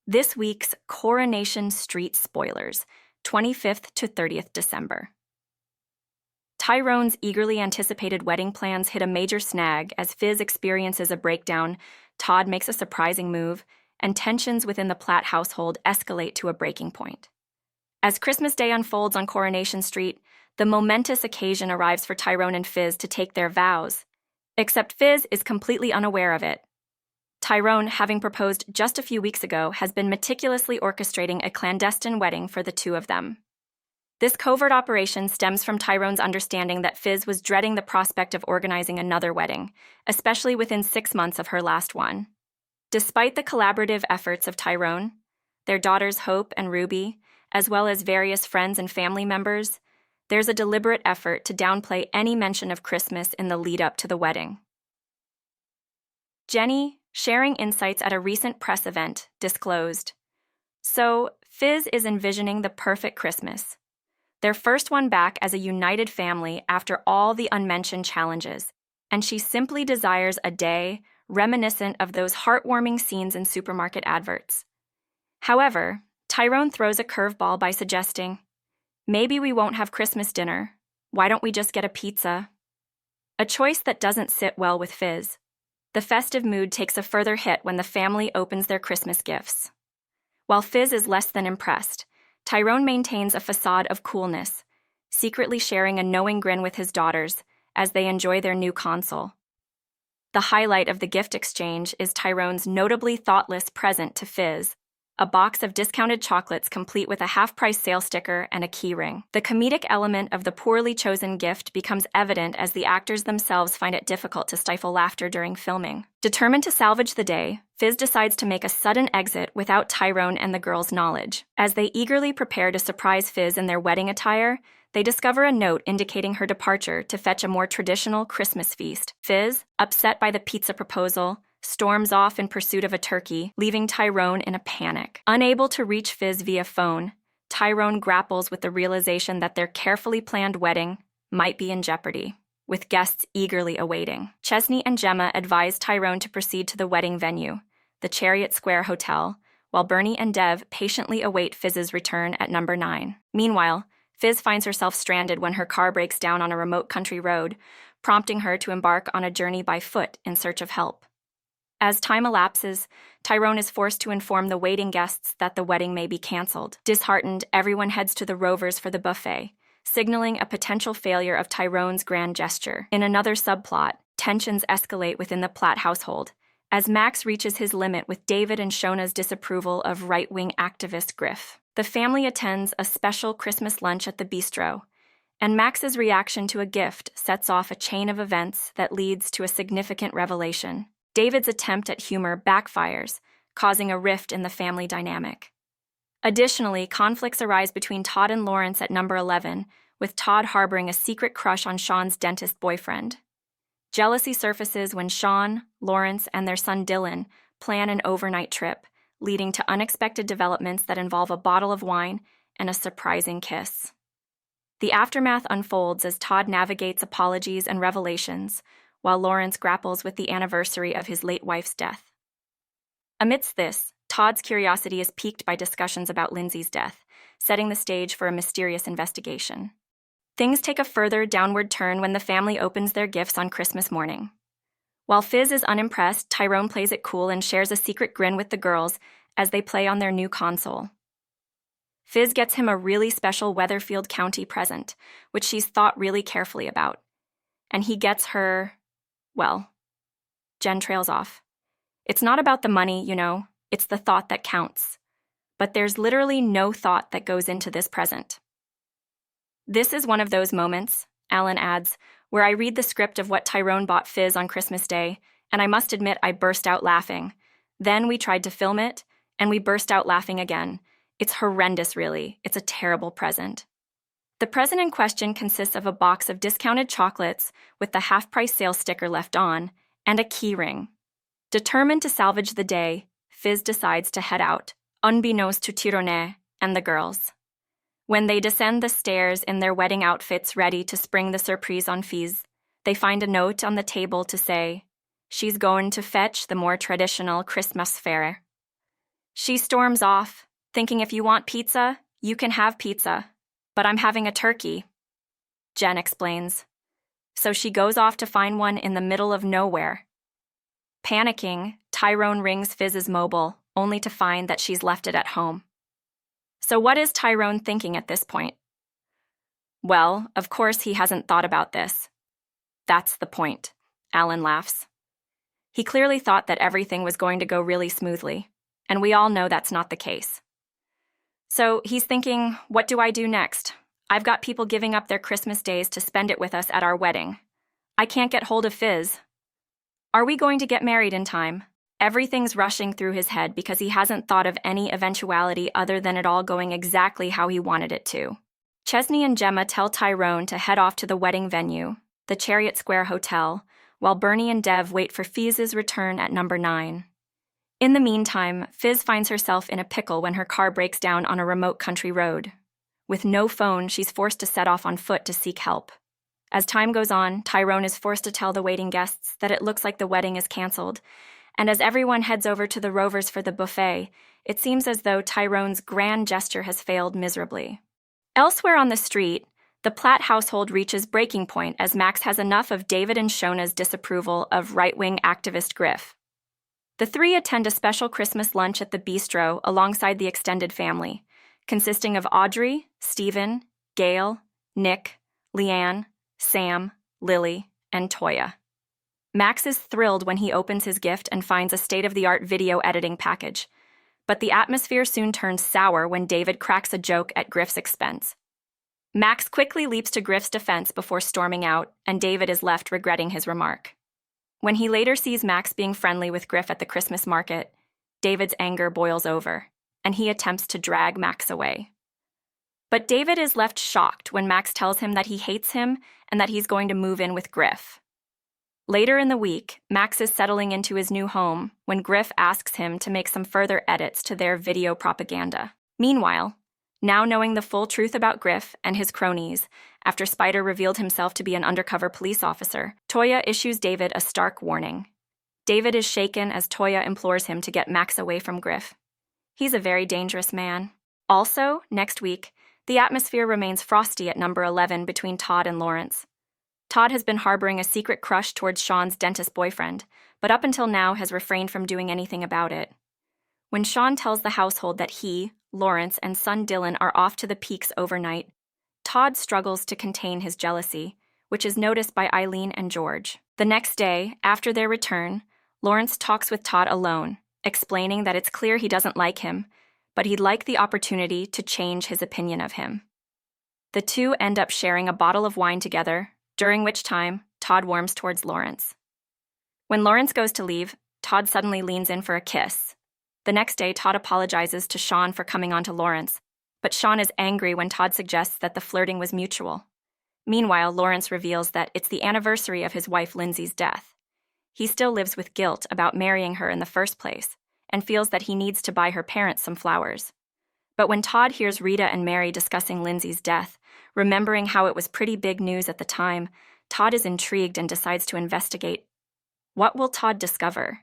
This week's Coronation Street spoilers, 25th to 30th December. Tyrone's eagerly anticipated wedding plans hit a major snag as Fizz experiences a breakdown, Todd makes a surprising move, and tensions within the Platt household escalate to a breaking point. As Christmas Day unfolds on Coronation Street, the momentous occasion arrives for Tyrone and Fizz to take their vows. Except Fizz is completely unaware of it. Tyrone, having proposed just a few weeks ago, has been meticulously orchestrating a clandestine wedding for the two of them. This covert operation stems from Tyrone's understanding that Fizz was dreading the prospect of organizing another wedding, especially within 6 months of her last one. Despite the collaborative efforts of Tyrone, their daughters Hope and Ruby, as well as various friends and family members, there's a deliberate effort to downplay any mention of Christmas in the lead-up to the wedding. Jenny, sharing insights at a recent press event, disclosed, "So, Fizz is envisioning the perfect Christmas. Their first one back as a united family after all the unmentioned challenges, and she simply desires a day reminiscent of those heartwarming scenes in supermarket adverts." However, Tyrone throws a curveball by suggesting, "Maybe we won't have Christmas dinner. Why don't we just get a pizza?" A choice that doesn't sit well with Fizz. The festive mood takes a further hit when the family opens their Christmas gifts. While Fizz is less than impressed, Tyrone maintains a facade of coolness, secretly sharing a knowing grin with his daughters as they enjoy their new console. The highlight of the gift exchange is Tyrone's notably thoughtless present to Fizz, a box of discounted chocolates complete with a half-price sale sticker and a keyring. The comedic element of the poorly chosen gift becomes evident as the actors themselves find it difficult to stifle laughter during filming. Determined to salvage the day, Fizz decides to make a sudden exit without Tyrone and the girls' knowledge. As they eagerly prepare to surprise Fizz in their wedding attire, they discover a note indicating her departure to fetch a more traditional Christmas feast. Fizz, upset by the pizza proposal, storms off in pursuit of a turkey, leaving Tyrone in a panic. Unable to reach Fizz via phone, Tyrone grapples with the realization that their carefully planned wedding might be in jeopardy, with guests eagerly awaiting. Chesney and Gemma advise Tyrone to proceed to the wedding venue, the Chariot Square Hotel, while Bernie and Dev patiently await Fizz's return at number 9. Meanwhile, Fizz finds herself stranded when her car breaks down on a remote country road, prompting her to embark on a journey by foot in search of help. As time elapses, Tyrone is forced to inform the waiting guests that the wedding may be canceled. Disheartened, everyone heads to the Rovers for the buffet, signaling a potential failure of Tyrone's grand gesture. In another subplot, tensions escalate within the Platt household, as Max reaches his limit with David and Shona's disapproval of right-wing activist Griff. The family attends a special Christmas lunch at the bistro, and Max's reaction to a gift sets off a chain of events that leads to a significant revelation. David's attempt at humor backfires, causing a rift in the family dynamic. Additionally, conflicts arise between Todd and Lawrence at number 11, with Todd harboring a secret crush on Sean's dentist boyfriend. Jealousy surfaces when Sean, Lawrence, and their son Dylan plan an overnight trip, leading to unexpected developments that involve a bottle of wine and a surprising kiss. The aftermath unfolds as Todd navigates apologies and revelations, while Lawrence grapples with the anniversary of his late wife's death. Amidst this, Todd's curiosity is piqued by discussions about Lindsay's death, setting the stage for a mysterious investigation. Things take a further downward turn when the family opens their gifts on Christmas morning. While Fizz is unimpressed, Tyrone plays it cool and shares a secret grin with the girls as they play on their new console. Fizz gets him a really special Weatherfield County present, which she's thought really carefully about. And he gets her, well, Jen trails off. "It's not about the money, it's the thought that counts. But there's literally no thought that goes into this present." "This is one of those moments," Alan adds, "where I read the script of what Tyrone bought Fizz on Christmas Day, and I must admit I burst out laughing. Then we tried to film it, and we burst out laughing again. It's horrendous, really. It's a terrible present." The present in question consists of a box of discounted chocolates with the half-price sale sticker left on, and a keyring. Determined to salvage the day, Fizz decides to head out, unbeknownst to Tyrone and the girls. When they descend the stairs in their wedding outfits ready to spring the surprise on Fizz, they find a note on the table to say, "She's going to fetch the more traditional Christmas fare." She storms off, thinking if you want pizza, you can have pizza. But I'm having a turkey, Jen explains. So she goes off to find one in the middle of nowhere. Panicking, Tyrone rings Feuds' mobile, only to find that she's left it at home. So what is Tyrone thinking at this point? Well, of course he hasn't thought about this. That's the point, Alan laughs. He clearly thought that everything was going to go really smoothly, and we all know that's not the case. So he's thinking, what do I do next? I've got people giving up their Christmas days to spend it with us at our wedding. I can't get hold of Feuds. Are we going to get married in time? Everything's rushing through his head because he hasn't thought of any eventuality other than it all going exactly how he wanted it to. Chesney and Gemma tell Tyrone to head off to the wedding venue, the Chariot Square Hotel, while Bernie and Dev wait for Feuds' return at number 9. In the meantime, Feuds finds herself in a pickle when her car breaks down on a remote country road. With no phone, she's forced to set off on foot to seek help. As time goes on, Tyrone is forced to tell the waiting guests that it looks like the wedding is canceled, and as everyone heads over to the Rovers for the buffet, it seems as though Tyrone's grand gesture has failed miserably. Elsewhere on the street, the Platt household reaches breaking point as Max has enough of David and Shona's disapproval of right-wing activist Griff. The three attend a special Christmas lunch at the bistro alongside the extended family, consisting of Audrey, Stephen, Gail, Nick, Leanne, Sam, Lily, and Toya. Max is thrilled when he opens his gift and finds a state-of-the-art video editing package, but the atmosphere soon turns sour when David cracks a joke at Griff's expense. Max quickly leaps to Griff's defense before storming out, and David is left regretting his remark. When he later sees Max being friendly with Griff at the Christmas market, David's anger boils over, and he attempts to drag Max away. But David is left shocked when Max tells him that he hates him and that he's going to move in with Griff. Later in the week, Max is settling into his new home when Griff asks him to make some further edits to their video propaganda. Meanwhile, now knowing the full truth about Griff and his cronies, after Spider revealed himself to be an undercover police officer, Toya issues David a stark warning. David is shaken as Toya implores him to get Max away from Griff. He's a very dangerous man. Also, next week, the atmosphere remains frosty at number 11 between Todd and Lawrence. Todd has been harboring a secret crush towards Sean's dentist boyfriend, but up until now has refrained from doing anything about it. When Sean tells the household that he, Lawrence, and son Dylan are off to the Peaks overnight, Todd struggles to contain his jealousy, which is noticed by Eileen and George. The next day, after their return, Lawrence talks with Todd alone, explaining that it's clear he doesn't like him, but he'd like the opportunity to change his opinion of him. The two end up sharing a bottle of wine together, during which time Todd warms towards Lawrence. When Lawrence goes to leave, Todd suddenly leans in for a kiss. The next day, Todd apologizes to Sean for coming on to Lawrence, but Sean is angry when Todd suggests that the flirting was mutual. Meanwhile, Lawrence reveals that it's the anniversary of his wife Lindsay's death. He still lives with guilt about marrying her in the first place, and feels that he needs to buy her parents some flowers. But when Todd hears Rita and Mary discussing Lindsay's death, remembering how it was pretty big news at the time, Todd is intrigued and decides to investigate. What will Todd discover?